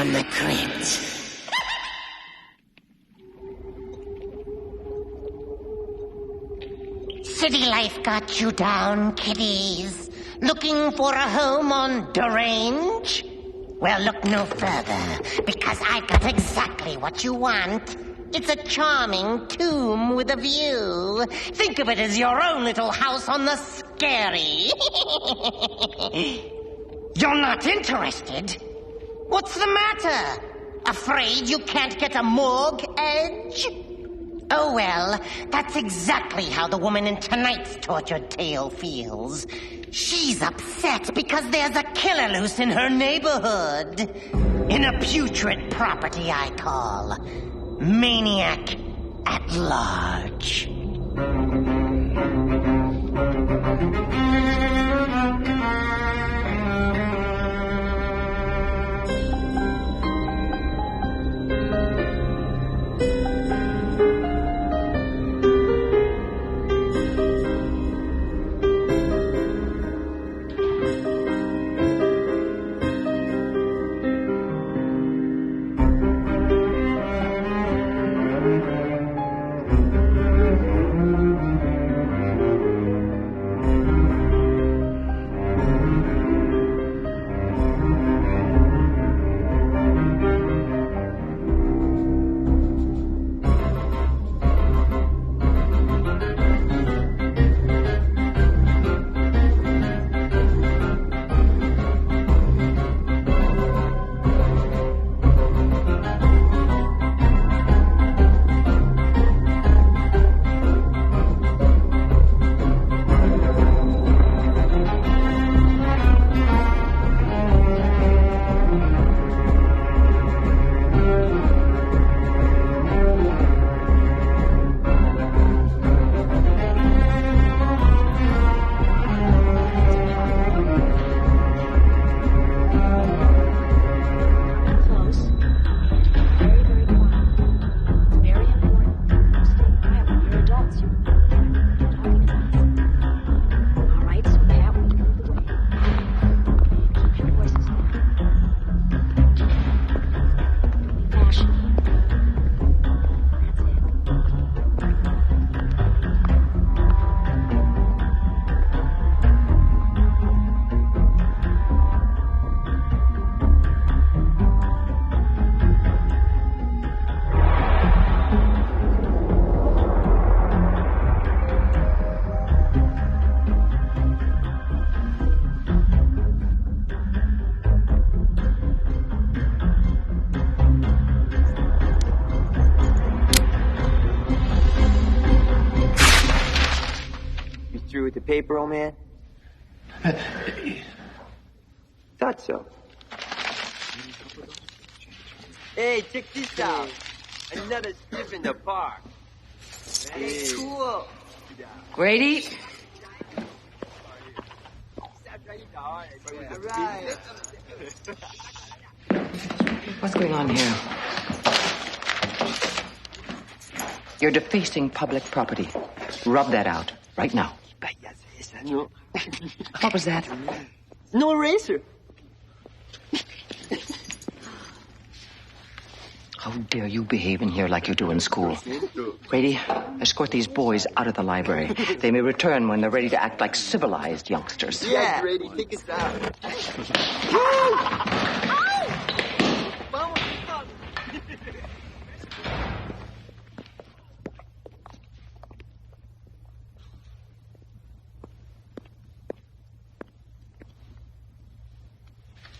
from the crypt. City life got you down, kiddies. Looking for a home on Derange? Well, look no further, because I've got exactly what you want. It's a charming tomb with a view. Think of it as your own little house on the scary. You're not interested? What's the matter? Afraid you can't get a morgue edge? Oh, well, that's exactly how the woman in tonight's tortured tale feels. She's upset because there's a killer loose in her neighborhood. In a putrid property I call Maniac at Large. With the paper, old man? Thought so. Hey, check this out. Another strip in the park. Hey, cool. Grady? What's going on here? You're defacing public property. Rub that out right now. No. What was that? No eraser. How dare you behave in here like you do in school? Grady, escort these boys out of the library. They may return when they're ready to act like civilized youngsters. Yeah, Grady, take us out.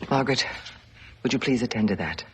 Margaret, would you please attend to that?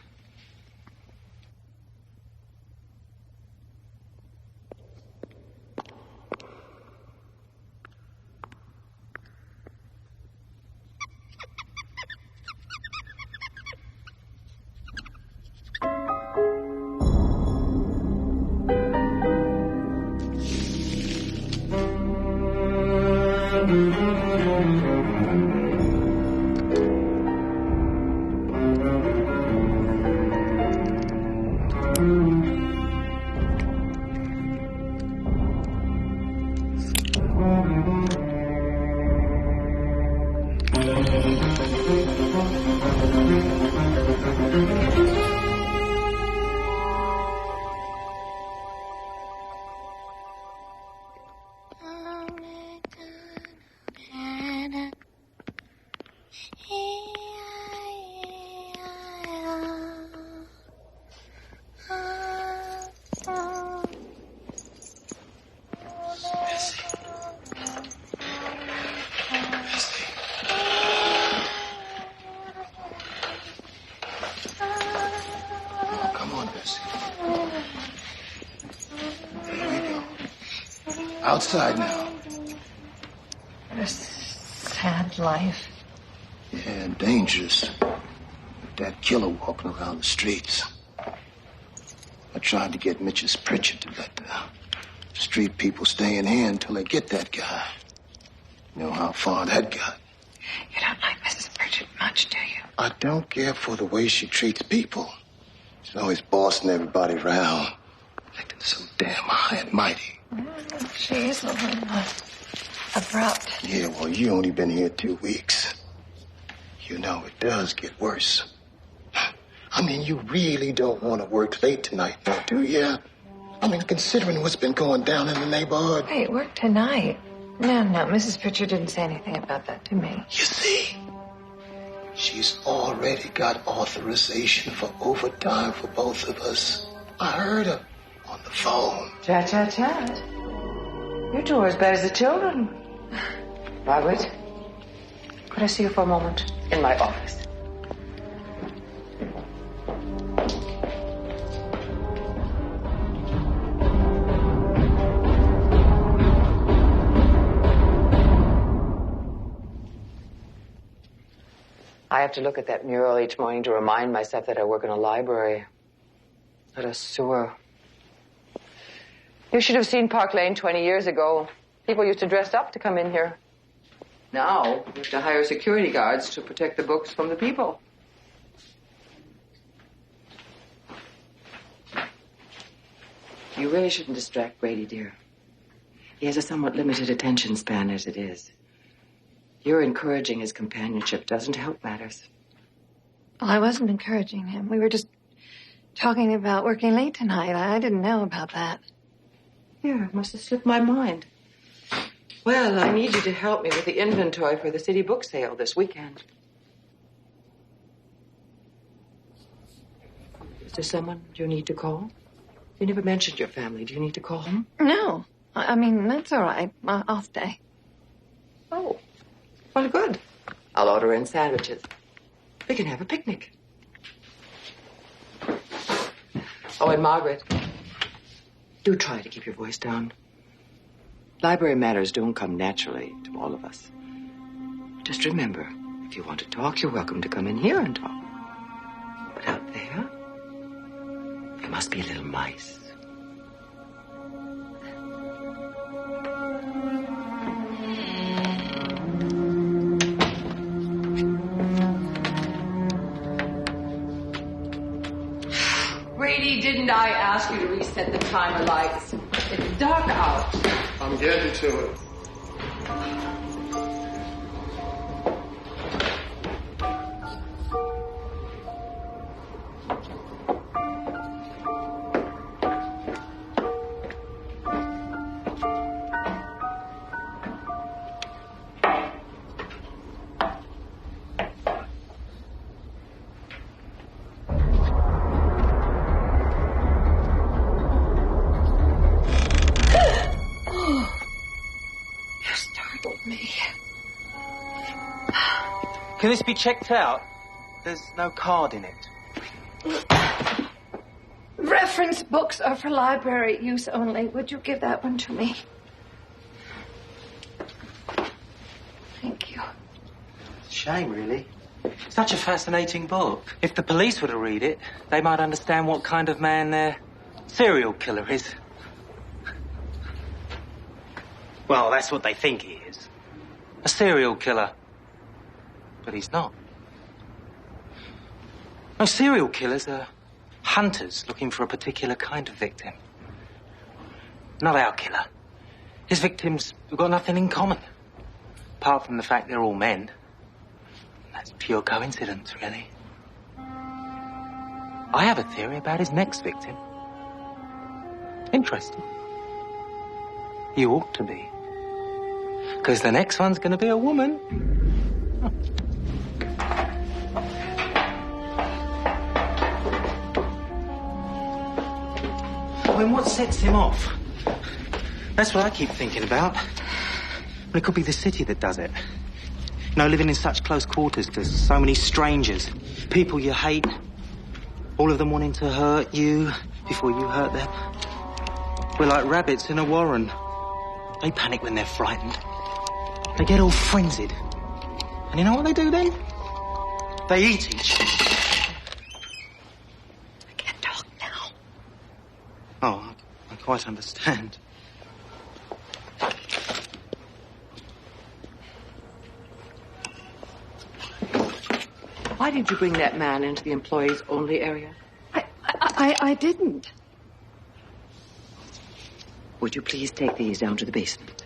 Outside now. What a sad life. Yeah, dangerous. That killer walking around the streets. I tried to get Mitch's Pritchard to let the street people stay in here until they get that guy. You know how far that got. You don't like Mrs. Pritchard much, do you? I don't care for the way she treats people. She's always bossing everybody around, acting so damn high and mighty. She is a little abrupt. Yeah, well, you only been here 2 weeks. You know, it does get worse. I mean, you really don't want to work late tonight, now, do you? I mean, considering what's been going down in the neighborhood. Hey, work tonight. No, Mrs. Pritchard didn't say anything about that to me. You see, she's already got authorization for overtime for both of us. I heard her on the phone. Chat. You two are as bad as the children. Margaret, could I see you for a moment in my office? I have to look at that mural each morning to remind myself that I work in a library, not a sewer. You should have seen Park Lane 20 years ago. People used to dress up to come in here. Now, we have to hire security guards to protect the books from the people. You really shouldn't distract Brady, dear. He has a somewhat limited attention span as it is. Your encouraging his companionship doesn't help matters. Well, I wasn't encouraging him. We were just talking about working late tonight. I didn't know about that. Yeah, it must have slipped my mind. Well, I need you to help me with the inventory for the city book sale this weekend. Is there someone you need to call? You never mentioned your family. Do you need to call them? No. I mean, that's all right. I'll stay. Oh, well, good. I'll order in sandwiches. We can have a picnic. Oh, and Margaret, do try to keep your voice down. Library matters don't come naturally to all of us. Just remember, if you want to talk, you're welcome to come in here and talk. But out there, there must be little mice. Brady, didn't I ask you to reset the timer lights? It's dark out. I'm getting to it. Can this be checked out? There's no card in it. Reference books are for library use only. Would you give that one to me? Thank you. Shame, really. Such a fascinating book. If the police were to read it, they might understand what kind of man their serial killer is. Well, that's what they think he is. A serial killer. But he's not. No, serial killers are hunters looking for a particular kind of victim. Not our killer. His victims have got nothing in common. Apart from the fact they're all men. That's pure coincidence, really. I have a theory about his next victim. Interesting. You ought to be. Because the next one's going to be a woman. I mean, what sets him off? That's what I keep thinking about. Well, it could be the city that does it. You know, living in such close quarters to so many strangers, people you hate, all of them wanting to hurt you before you hurt them. We're like rabbits in a warren. They panic when they're frightened. They get all frenzied. And you know what they do then? They eat each other. I can't talk now. Oh, I quite understand. Why did you bring that man into the employees-only area? I didn't. Would you please take these down to the basement?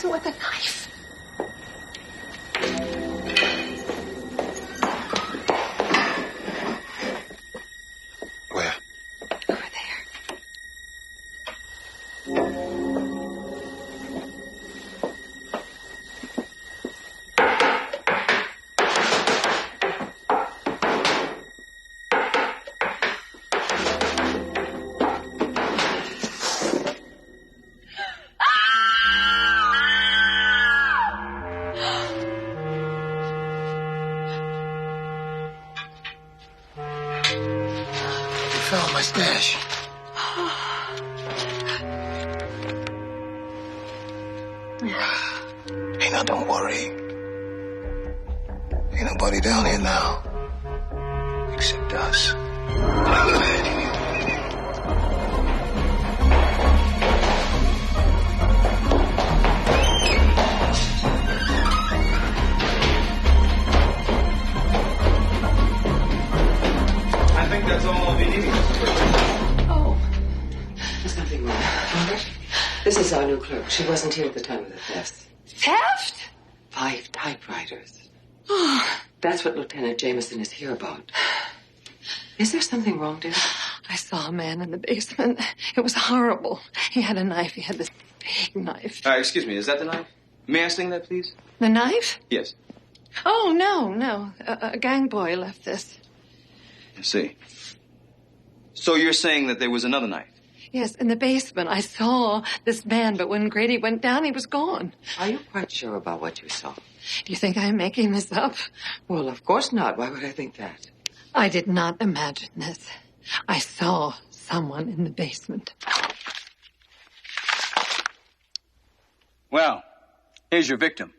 With a knife. Where? Over there. Found my stash. Hey, now don't worry. Ain't nobody down here now. Except us. I think that's all we need. Oh. There's nothing wrong. Robert, this is our new clerk. She wasn't here at the time of the theft. Theft? 5 typewriters. That's what Lieutenant Jameson is here about. Is there something wrong, dear? I saw a man in the basement. It was horrible. He had a knife. He had this big knife. Excuse me, is that the knife? May I sing that, please? The knife? Yes. Oh, no. A gang boy left this. I see. So you're saying that there was another knife? Yes, in the basement. I saw this man, but when Grady went down, he was gone. Are you quite sure about what you saw? Do you think I'm making this up? Well, of course not. Why would I think that? I did not imagine this. I saw someone in the basement. Well, here's your victim.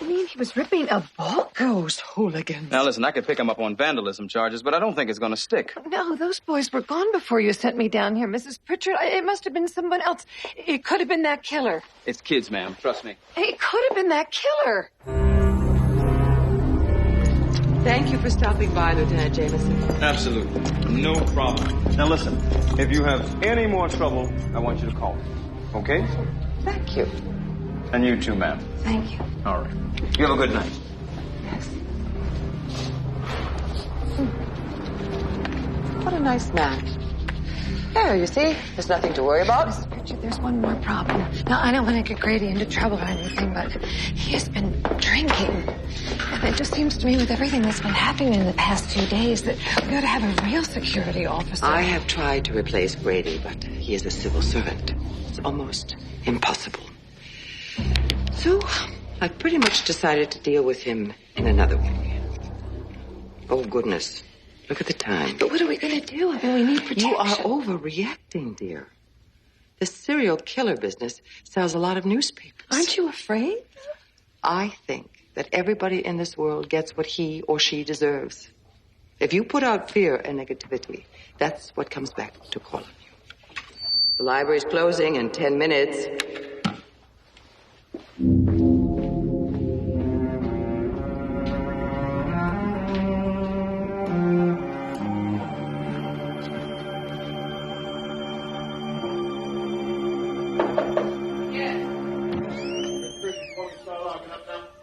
You mean he was ripping a book? Those hooligans. Now, listen, I could pick him up on vandalism charges, but I don't think it's going to stick. No, those boys were gone before you sent me down here, Mrs. Pritchard. It must have been someone else. It could have been that killer. It's kids, ma'am. Trust me. It could have been that killer. Thank you for stopping by, Lieutenant Jameson. Absolutely. No problem. Now, listen, if you have any more trouble, I want you to call me. Okay? Thank you. And you too, ma'am. Thank you. All right. You have a good night. Yes. What a nice man. There, you see? There's nothing to worry about. Mrs. Pritchard, there's one more problem. Now, I don't want to get Grady into trouble or anything, but he has been drinking. And it just seems to me with everything that's been happening in the past 2 days that we ought to have a real security officer. I have tried to replace Brady, but he is a civil servant. It's almost impossible. So, I've pretty much decided to deal with him in another way. Oh, goodness. Look at the time. But what are we going to do? I mean, we need protection. You are overreacting, dear. The serial killer business sells a lot of newspapers. Aren't you afraid? I think that everybody in this world gets what he or she deserves. If you put out fear and negativity, that's what comes back to call on you. The library's closing in 10 minutes.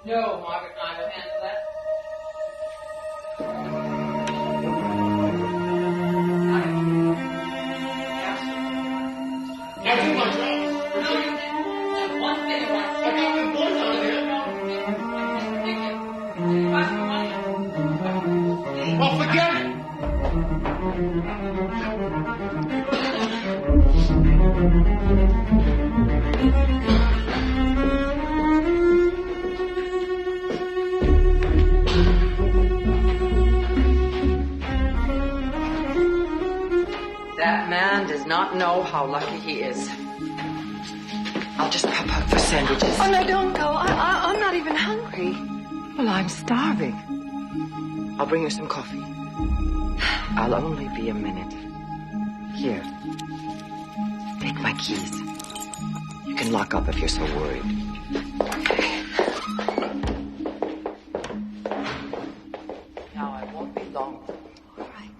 No, Margaret, I will handle that. One thing Well, forget it. That man does not know how lucky he is. I'll just pop out for sandwiches. Oh, no, don't go. I'm not even hungry. Well, I'm starving. I'll bring you some coffee. I'll only be a minute. Here. Take my keys. You can lock up if you're so worried. Now, I won't be long. All right.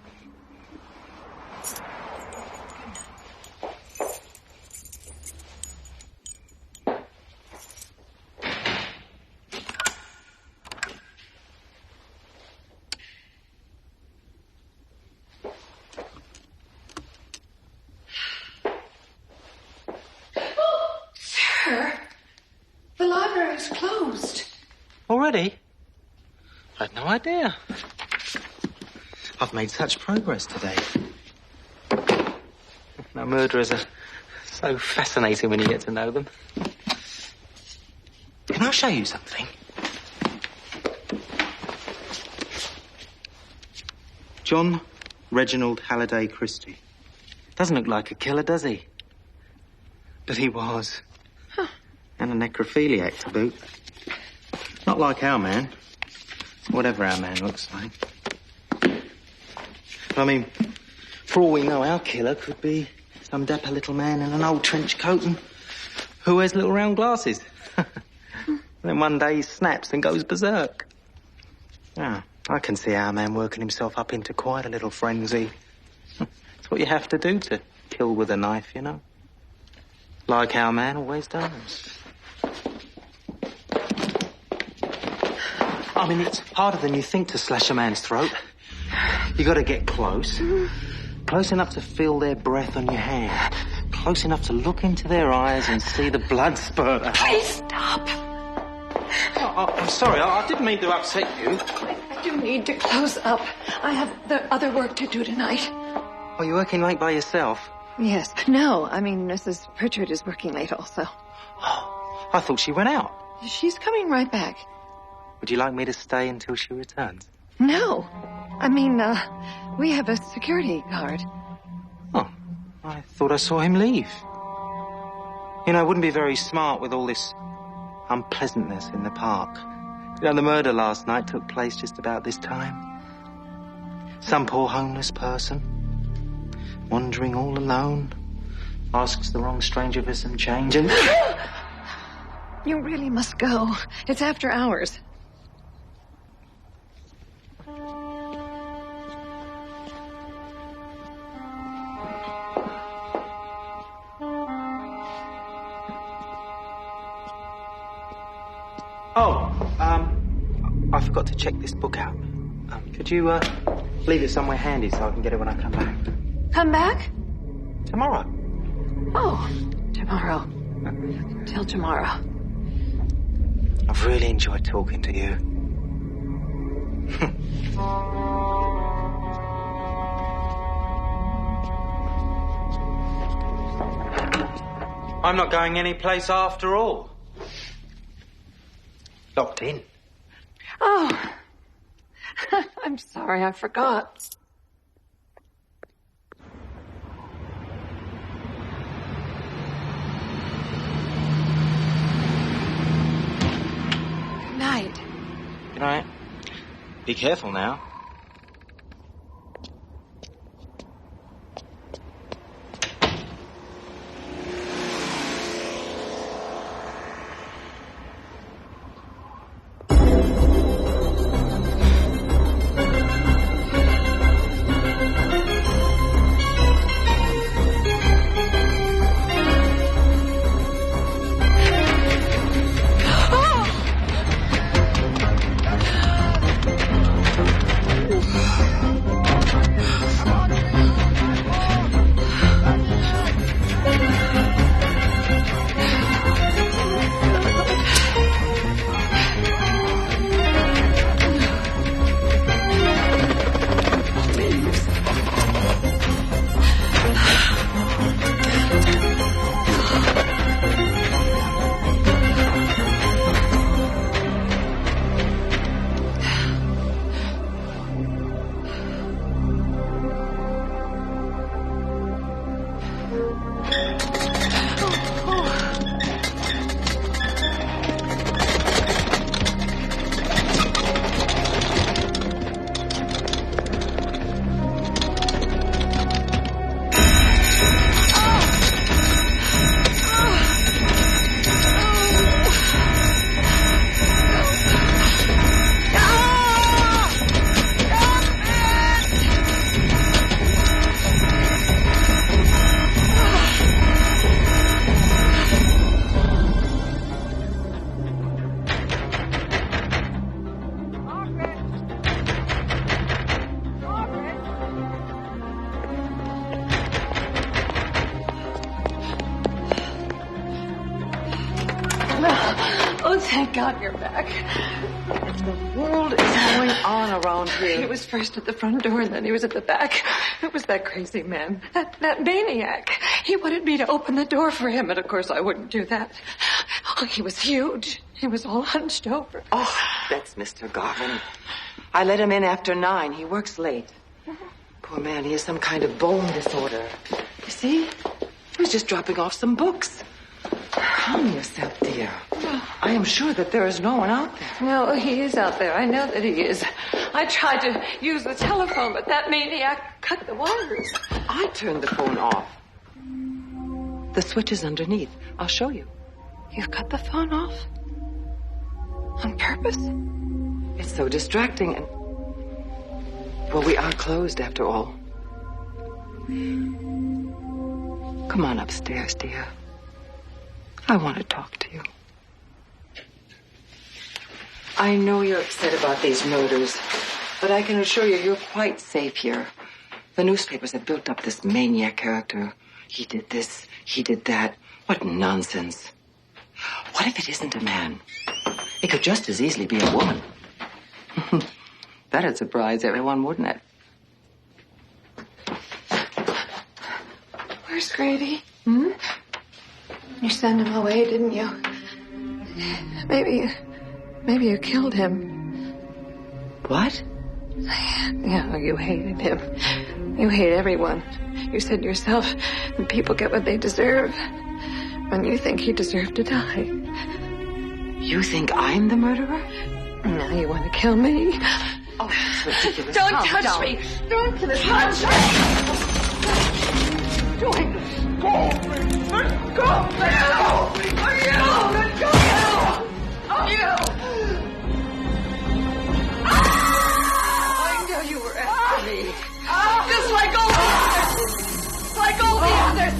Sir, the library's closed. Already? I had no idea. I've made such progress today. Now, murderers are so fascinating when you get to know them. Can I show you something? John Reginald Halliday Christie. Doesn't look like a killer, does he? But he was. Huh. And a necrophiliac to boot. Not like our man. Whatever our man looks like. But I mean, for all we know, our killer could be some dapper little man in an old trench coat and who wears little round glasses. Then one day he snaps and goes berserk. Yeah, I can see our man working himself up into quite a little frenzy. It's what you have to do to kill with a knife, you know. Like our man always does. I mean, it's harder than you think to slash a man's throat. You got to get close. Close enough to feel their breath on your hand. Close enough to look into their eyes and see the blood spurt out. Please stop. I'm sorry, I didn't mean to upset you. I do need to close up. I have the other work to do tonight. Are you working late by yourself? Yes. No, I mean, Mrs. Pritchard is working late also. Oh, I thought she went out. She's coming right back. Would you like me to stay until she returns? No. I mean, we have a security guard. Oh, I thought I saw him leave. You know, it wouldn't be very smart with all this unpleasantness in the park. You know, the murder last night took place just about this time. Some poor homeless person, wandering all alone, asks the wrong stranger for some change and... You really must go. It's after hours. I forgot to check this book out. Could you, leave it somewhere handy so I can get it when I come back? Come back? Tomorrow. Oh, tomorrow. Till tomorrow. I've really enjoyed talking to you. I'm not going anyplace after all. Locked in. Oh, I'm sorry, I forgot. Good night. Be careful now. Oh, thank God you're back. What the world is going on around here? He was first at the front door, and then he was at the back. It was that crazy man, that maniac. He wanted me to open the door for him, and of course I wouldn't do that. Oh, he was huge. He was all hunched over. Oh, that's Mr. Garvin. I let him in after 9. He works late. Poor man, he has some kind of bone disorder. You see? He was just dropping off some books. Calm yourself, dear. I am sure that there is no one out there. No, he is out there. I know that he is. I tried to use the telephone, but that maniac cut the wires. I turned the phone off. The switch is underneath. I'll show you. You've cut the phone off? On purpose? It's so distracting and... Well, we are closed after all. Come on upstairs, dear. I want to talk to you. I know you're upset about these murders, but I can assure you you're quite safe here. The newspapers have built up this maniac character. He did this, he did that. What nonsense. What if it isn't a man? It could just as easily be a woman. That'd surprise everyone, wouldn't it? Where's Grady? Hmm? You sent him away, didn't you? Maybe you killed him. What? Yeah, you hated him. You hate everyone. You said yourself, people get what they deserve. When you think he deserved to die. You think I'm the murderer? Now you want to kill me? Oh, that's ridiculous. Don't Calm touch down. me! Don't touch me! Doing this. Go! Let go! Let go! Let go! I knew you were after me. Just like all the others.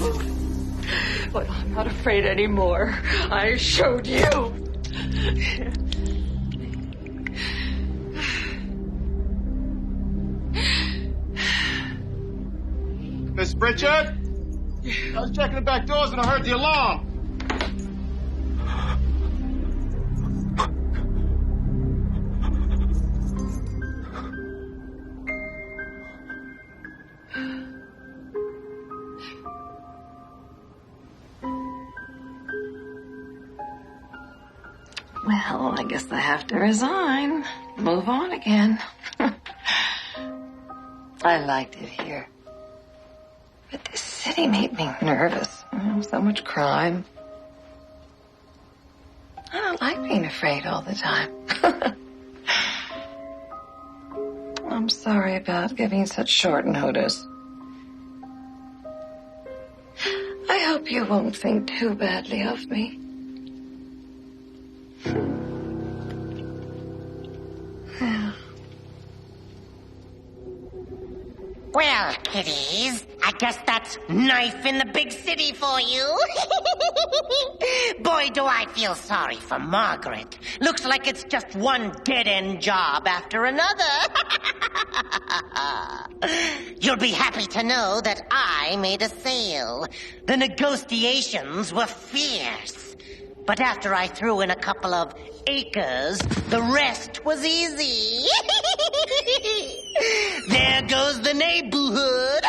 But I'm not afraid anymore. I showed you. Miss Pritchard? I was checking the back doors and I heard the alarm. Well, I guess I have to resign. Move on again. I liked it here. But this city made me nervous. So much crime. I don't like being afraid all the time. sorry about giving such short notice. I hope you won't think too badly of me. Yeah. Well, kiddies, I guess that's knife in the big city for you. Boy, do I feel sorry for Margaret. Looks like it's just one dead-end job after another. You'll be happy to know that I made a sale. The negotiations were fierce. But after I threw in a couple of acres, the rest was easy. There goes the neighborhood.